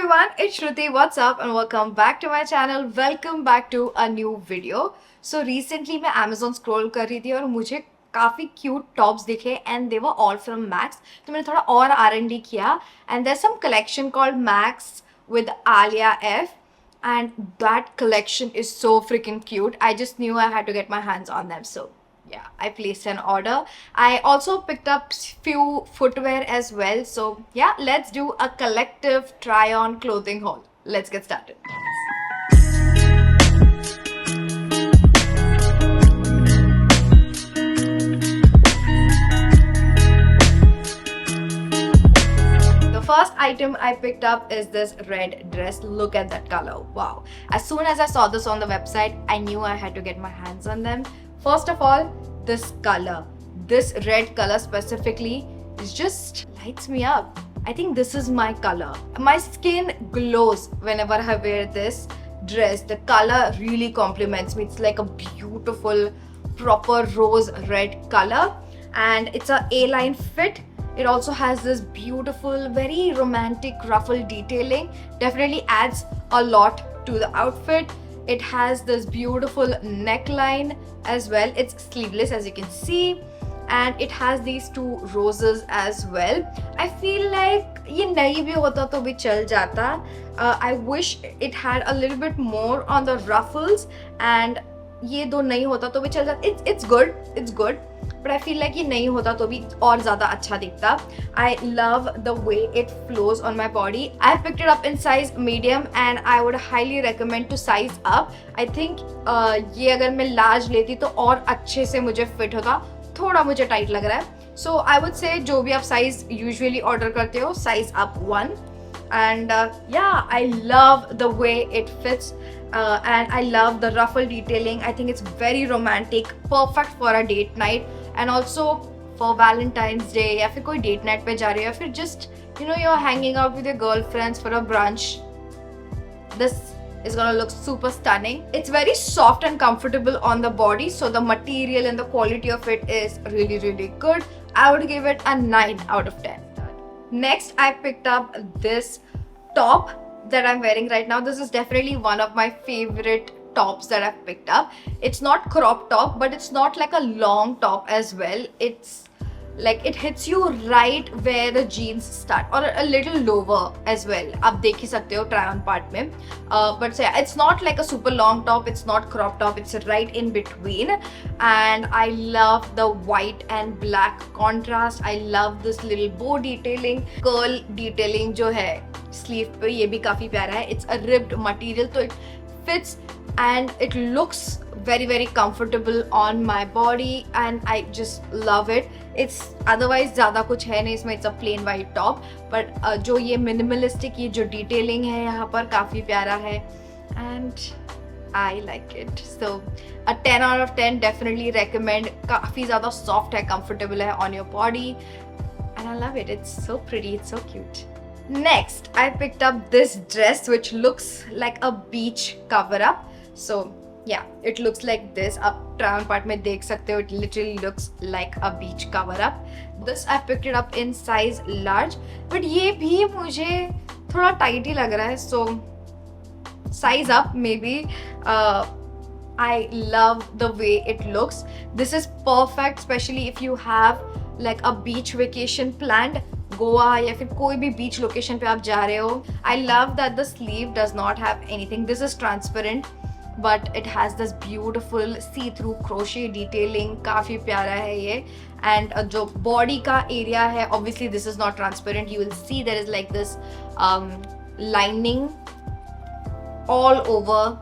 everyone, it's Shruti. What's up and welcome back to my channel. Welcome back to a new video. So recently मैं Amazon scroll कर रही थी और मुझे काफ़ी cute tops दिखे and they were all from Max. तो मैंने थोड़ा और R&D किया and there's some collection called Max with Alia F and that collection is so freaking cute. I just knew I had to get my hands on them. So yeah, I placed an order. I also picked up few footwear as well. So yeah, let's do a collective try on clothing haul. Let's get started. The first item I picked up is this red dress. Look at that color. Wow. As soon as I saw this on the website, I knew I had to get my hands on them. First of all, this color, this red color specifically, is just lights me up. I think this is my color. My skin glows whenever I wear this dress. The color really compliments me. It's like a beautiful, proper rose red color, and it's a A-line fit. It also has this beautiful, very romantic ruffle detailing. Definitely adds a lot to the outfit. It has this beautiful neckline as well. It's sleeveless as you can see, and it has these two roses as well. I feel like ये नहीं भी होता तो भी चल जाता. I wish it had a little bit more on the ruffles, and ये दो नहीं होता तो भी चल जाता. It's good. But I feel like ये नहीं होता तो भी और ज़्यादा अच्छा दिखता. I love the way it flows on my body. I picked it up in size medium and I would highly recommend to size up. I think ये अगर मैं large लेती तो और अच्छे से मुझे fit होता. थोड़ा मुझे tight लग रहा है. So I would say जो भी आप size usually order करते हो, size up 1. And yeah, I love the way it fits. And I love the ruffle detailing. I think it's very romantic, perfect for a date night, and also for Valentine's Day या फिर कोई date night पे जा रही हो या फिर just you're hanging out with your girlfriends for a brunch. This is gonna look super stunning. It's very soft and comfortable on the body, so the material and the quality of it is really, really good. I would give it a 9 out of 10. Next, I picked up this top that I'm wearing right now. This is definitely one of my favorite tops that I've picked up. It's not crop top, but it's not like a long top as well. It's like it hits you right where the jeans start, or a little lower as well. आप देख ही सकते हो try on part में. But so yeah, it's not like a super long top. It's not crop top. It's right in between. And I love the white and black contrast. I love this little bow detailing, curl detailing जो है sleeve पे, ये भी काफी प्यारा है. It's a ribbed material, so it fits and it looks very, very comfortable on my body, and I just love it. It's otherwise ज़्यादा कुछ है नहीं इसमें. It's a plain white top, but जो ये minimalistic ये जो detailing है यहाँ पर काफी प्यारा है, and I like it. So a 10 out of 10. Definitely recommend. काफी ज़्यादा soft है, comfortable है on your body, and I love it. It's so pretty. It's so cute. Next, I picked up this dress which looks like a beach cover-up. So yeah, it looks like this. आप try on part में देख सकते हो. It literally looks like a beach cover-up. This I picked it up in size large, but ये भी मुझे थोड़ा tight ही लग रहा है. So size up maybe. I love the way it looks. This is perfect, especially if you have like a beach vacation planned. Goa या फिर कोई भी बीच लोकेशन पे आप जा रहे हो. I love that the sleeve does not have anything. This is transparent, but it has this beautiful see-through crochet detailing. काफ़ी प्यारा है ये. And जो body का area है, obviously this is not transparent. You will see there is like this lining all over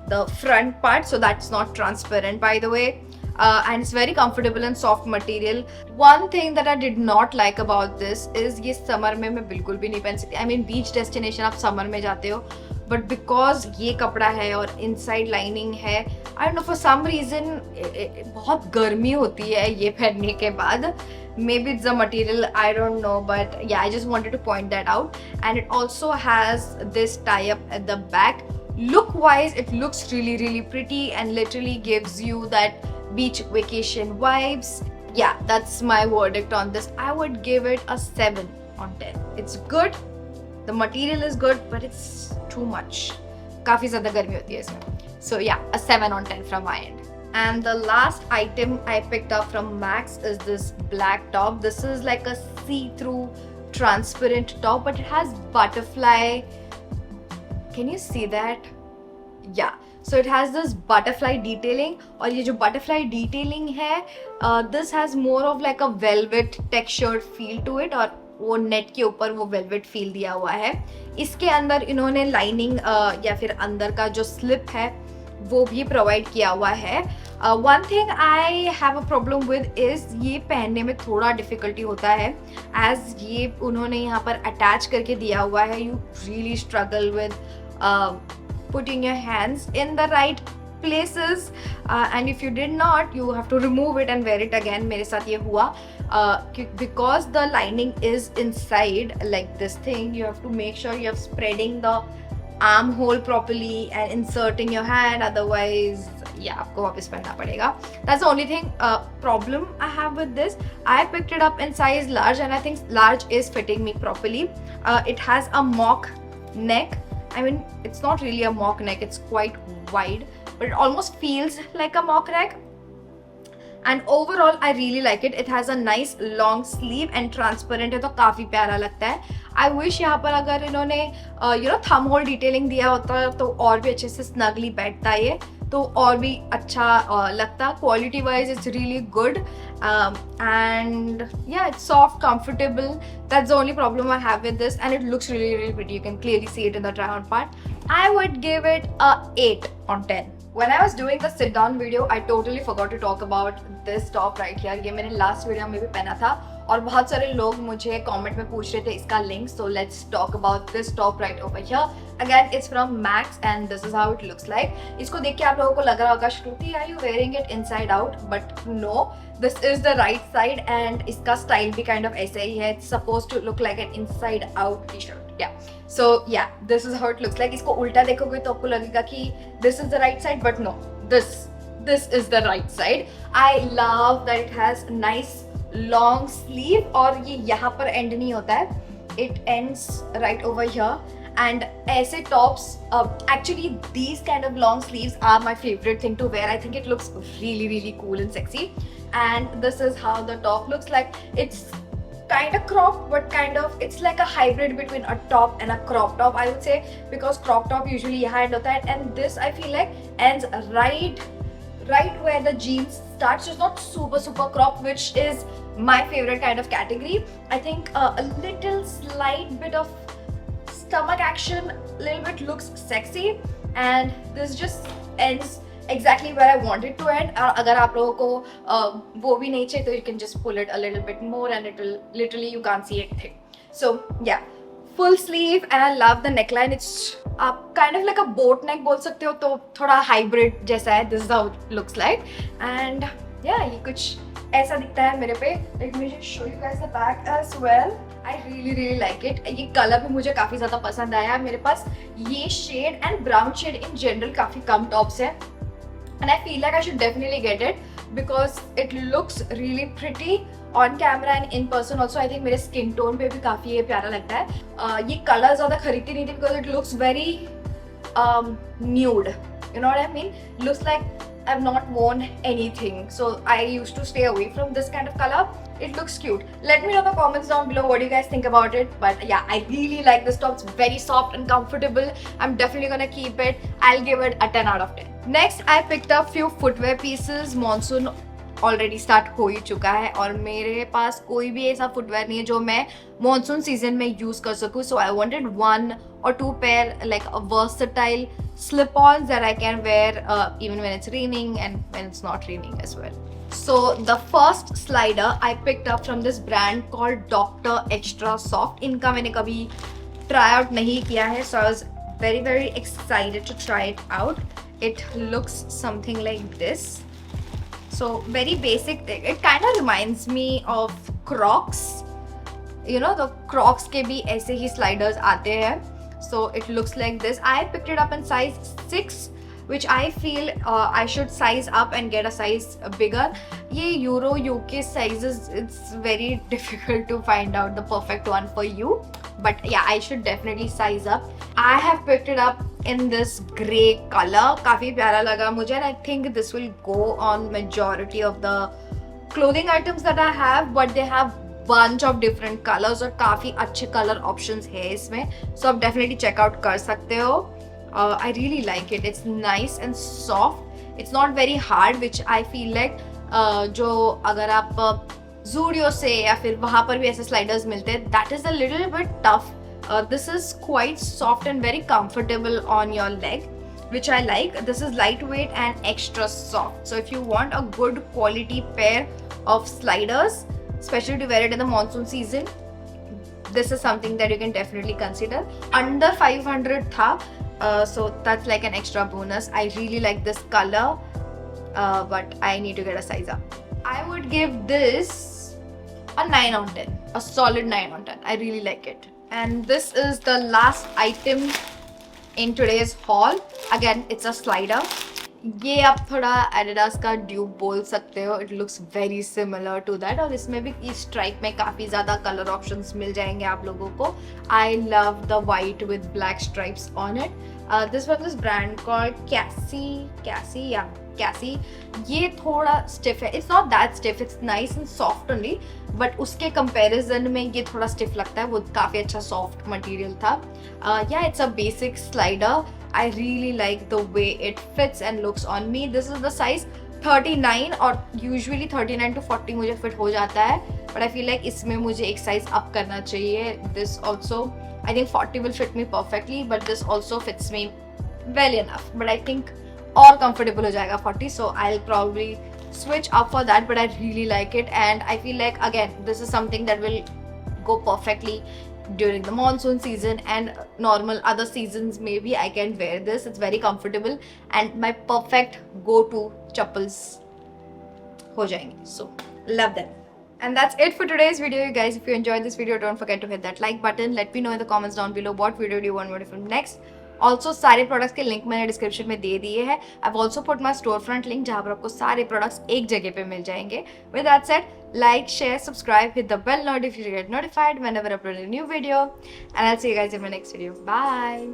the front part, so that's not transparent by the way. And it's very comfortable and soft material. One thing that I did not like about this is ये summer में मैं बिल्कुल भी नहीं पहन सकती. I mean beach destination आप summer में जाते हो, but because ये कपड़ा है और inside lining है, I don't know, for some reason बहुत गर्मी होती है ये पहनने के बाद. Maybe it's the material, I don't know, but yeah, I just wanted to point that out. And it also has this tie-up at the back. Look wise, it looks really, really pretty and literally gives you that beach vacation vibes. Yeah, that's my verdict on this. I would give it a 7 on 10. It's good, The material is good, but it's too much. काफी ज़्यादा गर्मी होती है इसमें. So yeah, a 7 on 10 from my end. And the last item I picked up from Max is this black top. This is like a see-through transparent top, but it has butterfly. Can you see that? Yeah. So it has this butterfly detailing, और ये जो butterfly detailing है, this has more of like a velvet textured feel to it, और वो net के ऊपर वो velvet feel दिया हुआ है. इसके अंदर इन्होंने लाइनिंग या फिर अंदर का जो स्लिप है वो भी प्रोवाइड किया हुआ है. One thing I have a problem with is ये पहनने में थोड़ा डिफिकल्टी होता है, एज ये उन्होंने यहाँ पर अटैच करके दिया हुआ है. You really struggle with putting your hands in the right places, and if you did not, you have to remove it and wear it again. मेरे साथ ये हुआ because the lining is inside like this thing. You have to make sure you are spreading the armhole properly and inserting your hand, otherwise yeah, आपको वापस पहनना पड़ेगा. That's the only thing problem I have with this. I picked it up in size large and I think large is fitting me properly. It has a mock neck. I mean, it's not really a mock neck, it's quite wide, but it almost feels like a mock neck. And overall, I really like it. It has a nice long sleeve and transparent है, तो काफी प्यारा लगता है. I wish यहाँ पर अगर इन्होंने thumb hole detailing दिया होता तो और भी अच्छे से snugly बैठता ये, तो और भी अच्छा लगता. Quality wise, it's really good, and yeah, it's soft, comfortable. That's the only problem I have with this, and it looks really, really pretty. You can clearly see it in the try-on part. I would give it a 8 on 10. When I was doing the sit down video, I totally forgot to talk about this top right here. ये मैंने last video में भी पहना था और बहुत सारे लोग मुझे comment में पूछ रहे थे इसका link. So let's talk about this top right over here. Again, it's from Max and this is how it looks like. इसको देख के आप लोगों को लग रहा होगा श्रुति, are you wearing it inside out? But no, this is the right side and इसका style भी kind of ऐसे ही है. It's supposed to look like an inside out t-shirt. Yeah. So yeah, this is how it looks like. इसको उल्टा देखोगे तो आपको लगेगा कि this is the right side, but no, this is the right side. I love that it has nice long sleeve और ये यहाँ पर end नहीं होता है. It ends right over here. And ऐसे tops, actually these kind of long sleeves are my favorite thing to wear. I think it looks really, really cool and sexy. And this is how the top looks like. It's kind of cropped, but kind of it's like a hybrid between a top and a crop top, I would say, because crop top usually यहाँ end होता है, and this I feel like ends right where the jeans starts. So it's not super cropped, which is my favorite kind of category. I think a little slight bit of stomach action, little bit looks sexy, and this just ends exactly where I want it to end. अगर आप लोगों को वो भी नहीं चाहिए तो you can just pull it a little bit more and it will literally you can't see anything. So yeah, full sleeve and I love the neckline. It's kind of like a boat neck बोल सकते हो, तो थोड़ा hybrid जैसा है. This is how it looks like, and yeah, ये कुछ ऐसा दिखता है मेरे पे. Let me just show you guys the back as well. I really like it. ये कलर भी मुझे काफी ज्यादा पसंद आया. मेरे पास ये shade and brown shade in general काफी कम टॉप्स है, and I feel like I should definitely get it because it looks really pretty on camera and in person also. I think मेरे skin tone पे भी काफी ये प्यारा लगता है. ये कलर ज्यादा खरीदती नहीं थी because it looks very nude. You know what I mean? Looks like I've not worn anything, so I used to stay away from this kind of color. It looks cute. Let me know in the comments down below what you guys think about it. But yeah, I really like this top. It's very soft and comfortable. I'm definitely gonna keep it. I'll give it a 10 out of 10. Next, I picked up few footwear pieces. Monsoon already start हो ही चुका है और मेरे पास कोई भी ऐसा footwear नहीं है जो मैं मॉनसून सीजन में यूज कर सकूं. सो I wanted 1 or 2 pair like a versatile slip-ons that I can wear even when it's raining and when it's not raining as well. So the first slider I picked up from this brand called Dr. Extra Soft. इनका मैंने कभी try out नहीं किया है, so I was very excited to try it out. It looks something like this. So very basic. It kind of reminds me of Crocs. You know, the Crocs के भी ऐसे ही sliders आते हैं. So it looks like this. I picked it up in size 6, which I feel I should size up and get a size bigger. ये Euro UK sizes, it's very difficult to find out the perfect one for you. but yeah, I should definitely size up. I have picked it up in this gray color. काफी प्यारा लगा मुझे, and I think this will go on majority of the clothing items that I have, but they have bunch of different colors और काफी अच्छे color options है इसमें, so आप definitely check out कर सकते हो. I really like it. It's nice and soft. It's not very hard, which I feel like जो अगर आप Zudio से या फिर वहाँ पर भी ऐसे sliders मिलते हैं, that is a little bit tough. This is quite soft and very comfortable on your leg, which I like. This is lightweight and extra soft. So if you want a good quality pair of sliders, especially to wear it in the monsoon season, this is something that you can definitely consider. Under 500 tha, so that's like an extra bonus. I really like this color, but I need to get a size up. I would give this a 9 on 10, a solid 9 on 10. I really like it. And this is the last item in today's haul. Again, it's a slider. ये आप थोड़ा Adidas का dupe बोल सकते हो. It looks very similar to that. और इसमें भी इस stripe में काफी ज़्यादा color options मिल जाएंगे आप लोगों को. I love the white with black stripes on it. This one is brand called Cassie. ये थोड़ा stiff है. It's not that stiff. It's nice and soft only. But उसके comparison में ये थोड़ा stiff लगता है. वो काफी अच्छा soft material था. Yeah, it's a basic slider. I really like the way it fits and looks on me. This is the size 39 और usually 39 to 40 मुझे fit हो जाता है. But I feel like इसमें मुझे एक size up करना चाहिए. This also, I think 40 will fit me perfectly, but this also fits me well enough. But I think और comfortable हो जाएगा 40, so I'll probably switch up for that. But I really like it, and I feel like again this is something that will go perfectly during the monsoon season and normal other seasons. Maybe I can wear this. It's very comfortable and my perfect go-to chappals ho jayenge. So love them. And that's it for today's video, you guys. If you enjoyed this video, don't forget to hit that like button. Let me know in the comments down below what video do you want me to film next. Also, सारे products के link मैंने description में दे दिए हैं. I've also put my storefront link जहाँ पर आपको सारे products एक जगह पे मिल जाएंगे. With that said, like, share, subscribe, hit the bell notification to get notified whenever I upload a new video. And I'll see you guys in my next video. Bye.